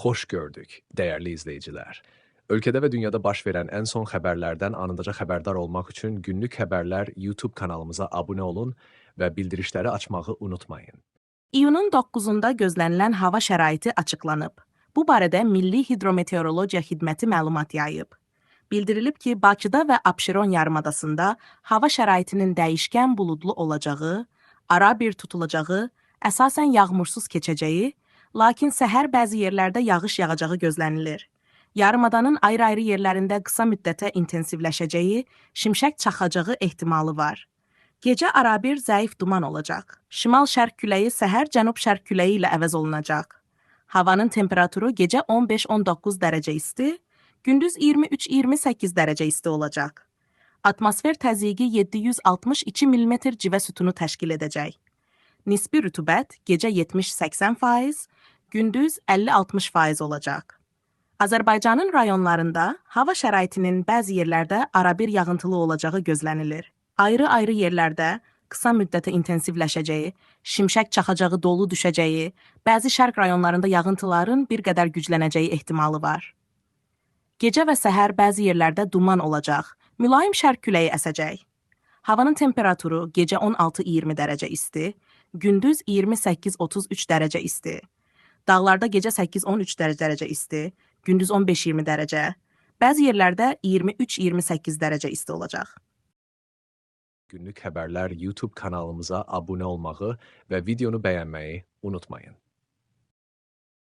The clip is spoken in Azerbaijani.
Hoş gördük, değerli izleyiciler. Ülkede ve dünyada baş verən ən son xəbərlərdən anındaca xəbərdar olmaq üçün Günlük Xəbərlər YouTube kanalımıza abunə olun və bildirişləri açmağı unutmayın. İyunun 9-da gözlənilən hava şəraiti açıqlanıb. Bu barədə Milli Hidrometeorologiya Xidməti məlumat yayıb. Bildirilib ki, Bakıda və Abşeron yarımadasında hava şəraitinin dəyişkən buludlu olacağı, ara bir tutulacağı, əsasən yağmursuz keçəcəyi, lakin səhər bəzi yerlərdə yağış yağacağı gözlənilir. Yarımadanın ayrı-ayrı yerlərində qısa müddətə intensivləşəcəyi, şimşək çaxacağı ehtimalı var. Gecə arabir zəif duman olacaq. Şimal-şərq küləyi səhər cənub-şərq küləyi ilə əvəz olunacaq. Havanın temperaturu gecə 15-19 dərəcə isti, gündüz 23-28 dərəcə isti olacaq. Atmosfer təzyiqi 762 mm civə sütunu təşkil edəcək. Nisbi rütubət gecə 70-80%, gündüz 50-60% olacaq. Azərbaycanın rayonlarında hava şəraitinin bəzi yerlərdə arabir yağıntılı olacağı gözlənilir. Ayrı-ayrı yerlərdə qısa müddətə intensivləşəcəyi, şimşək çaxacağı, dolu düşəcəyi, bəzi şərq rayonlarında yağıntıların bir qədər güclənəcəyi ehtimalı var. Gecə və səhər bəzi yerlərdə duman olacaq, mülayim şərq küləyi əsəcək. Havanın temperaturu gecə 16-20 dərəcə isti, gündüz 28-33 dərəcə isti. Dağlarda gecə 8-13 dərəcə isti, gündüz 15-20 dərəcə, bəzi yerlərdə 23-28 dərəcə isti olacaq. Günlük Xəbərlər YouTube kanalımıza abunə olmağı və videonu bəyənməyi unutmayın.